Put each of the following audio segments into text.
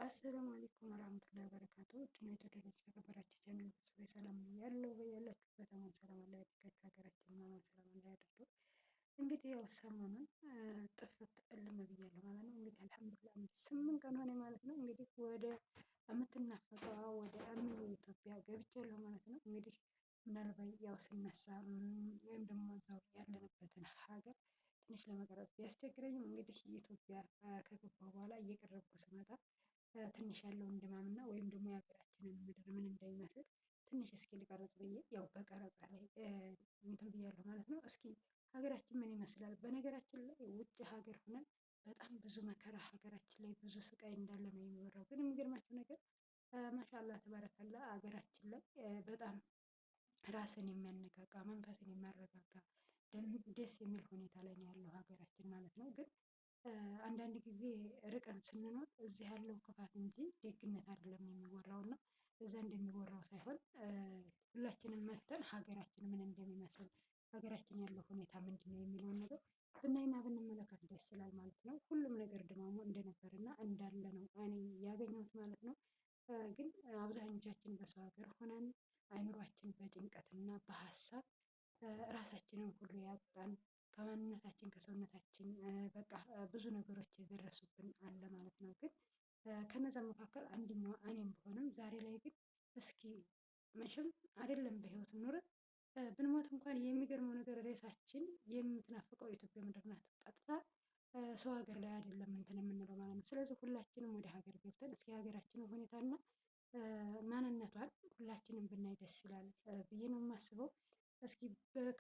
አሰላሙ አለይኩም ወራህመቱላሂ ወበረካቱ። ውድና የተወደዳችሁ የተከበራችሁ ቻናል ቤተሰቦች ሰላም ያለው በያላችሁበት አሁን ሰላም አላህ ያድርጋችሁ። ሀገራችን ማማን ሰላም አላህ ያድርገው። እንግዲህ ያው ሰሞኑን ጥፍት እልም ብያለሁ ማለት ነው። እንግዲህ አልሐምዱሊላህ 8 ቀን ሆነ ማለት ነው። እንግዲህ ወደ የምትናፈቀዋ ወደ አምዬ ኢትዮጵያ ገብቻለሁ ማለት ነው። እንግዲህ ምናልባት ያው ስነሳ ወይም ደግሞ እዛው ያለንበትን ሀገር ትንሽ ለመቅረጽ ቢያስቸግረኝም እንግዲህ የኢትዮጵያ ከገባሁ በኋላ እየቀረብኩ ስመጣ ትንሽ ያለውን ድማምና ወይም ደግሞ የሀገራችንን ምድር ምን እንደሚመስል ትንሽ እስኪ ልቀረጽ ብዬ ያው በቀረጻ ላይ እንትን ብያለሁ ማለት ነው። እስኪ ሀገራችን ምን ይመስላል? በነገራችን ላይ ውጭ ሀገር ሆነን በጣም ብዙ መከራ ሀገራችን ላይ ብዙ ስቃይ እንዳለ ነው የሚወራው። ግን የሚገርማቸው ነገር ማሻላ ተባረካላ ሀገራችን ላይ በጣም ራስን የሚያነቃቃ መንፈስን የሚያረጋጋ ደስ የሚል ሁኔታ ላይ ነው ያለው ሀገራችን ማለት ነው። ግን አንዳንድ ጊዜ ርቀን ስንኖር እዚህ ያለው ክፋት እንጂ ደግነት አይደለም የሚወራው እና እዛ እንደሚወራው ሳይሆን ሁላችንም መተን ሀገራችን ምን እንደሚመስል ሀገራችን ያለው ሁኔታ ምንድን ነው የሚለውን ነገር ብናይና ብንመለከት ደስ ይላል ማለት ነው። ሁሉም ነገር ድማሙ እንደነበርና እንዳለ ነው እኔ ያገኘሁት ማለት ነው። ግን አብዛኞቻችን በሰው ሀገር ሆነን አይምሯችን በጭንቀትና በሀሳብ ራሳችንን ሁሉ ያጣን ከማንነታችን ከሰውነታችን በቃ ብዙ ነገሮች የደረሱብን አለ ማለት ነው። ግን ከነዛ መካከል አንደኛዋ እኔም ብሆንም ዛሬ ላይ ግን እስኪ መቼም አይደለም በህይወት ኖረን ብንሞት እንኳን የሚገርመው ነገር ሬሳችን የምትናፍቀው የኢትዮጵያ ምድር ናት። ቀጥታ ሰው ሀገር ላይ አይደለም እንትን የምንለው ማለት ነው። ስለዚህ ሁላችንም ወደ ሀገር ገብተን እስኪ ሀገራችንን ሁኔታና ማንነቷን ሁላችንም ብናይ ደስ ይላል ብዬ ነው የማስበው። እስኪ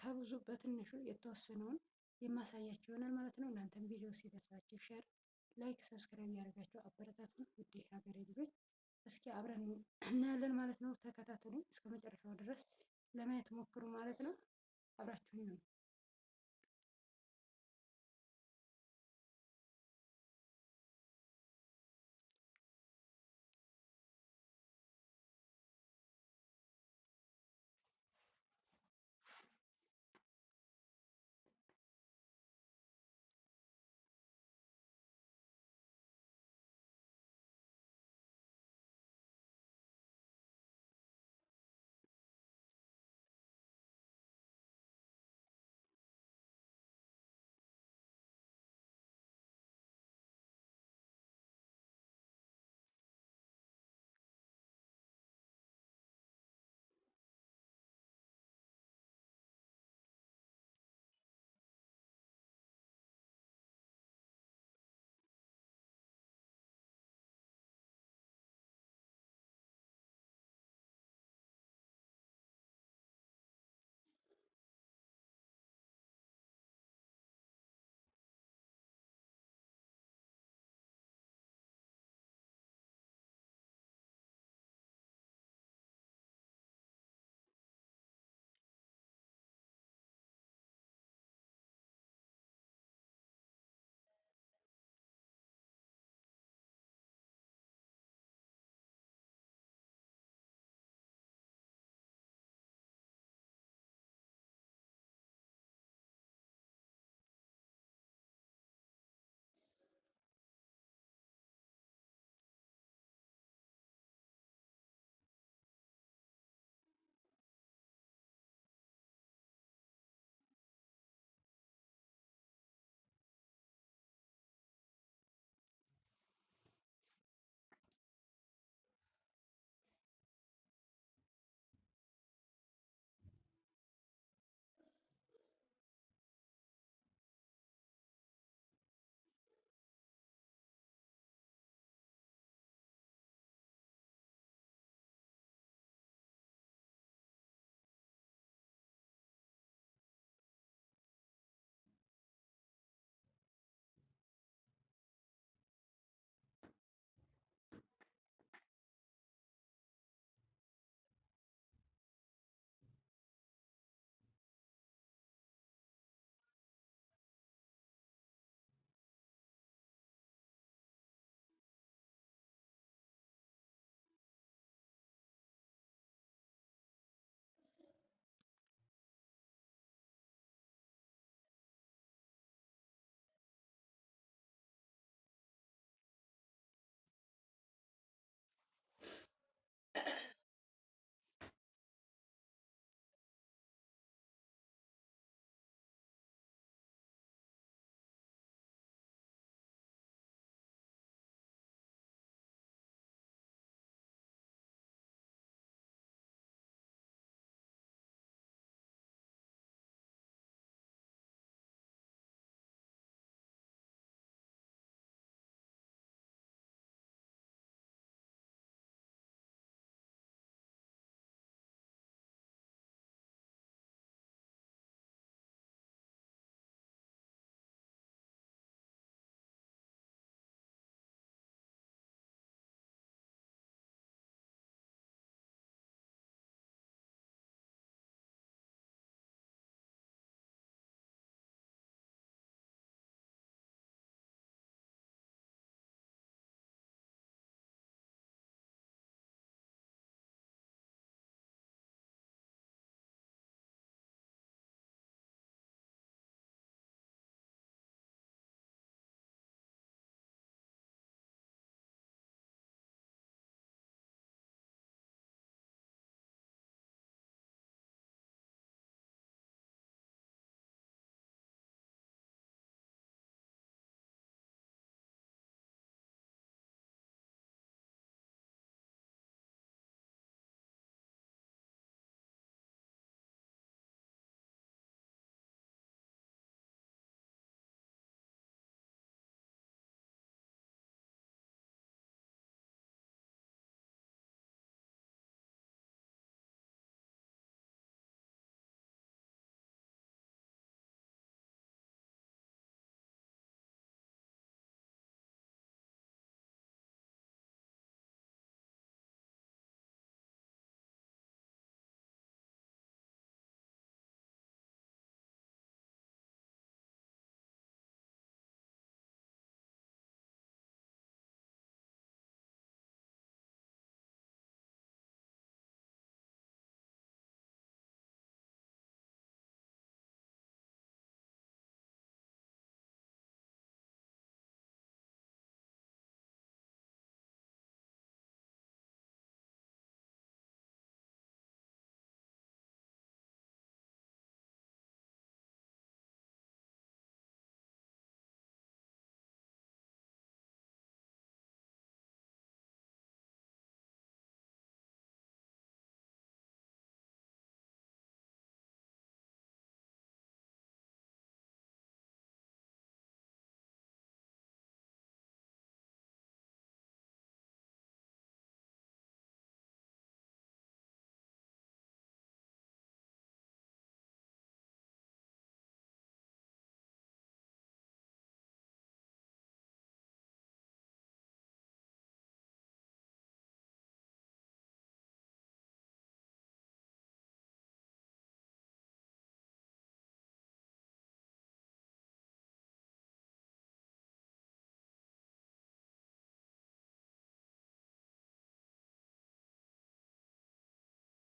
ከብዙ በትንሹ የተወሰነውን የማሳያቸው ይሆናል ማለት ነው። እናንተም ቪዲዮ ሲደርሳችሁ ሼር፣ ላይክ፣ ሰብስክራይብ ያደርጋችሁ አበረታቱን ውድ ሀገሬ ልጆች። እስኪ አብረን እናያለን ማለት ነው። ተከታተሉኝ እስከ መጨረሻው ድረስ ለማየት ሞክሩ ማለት ነው። አብራችሁኝ ነው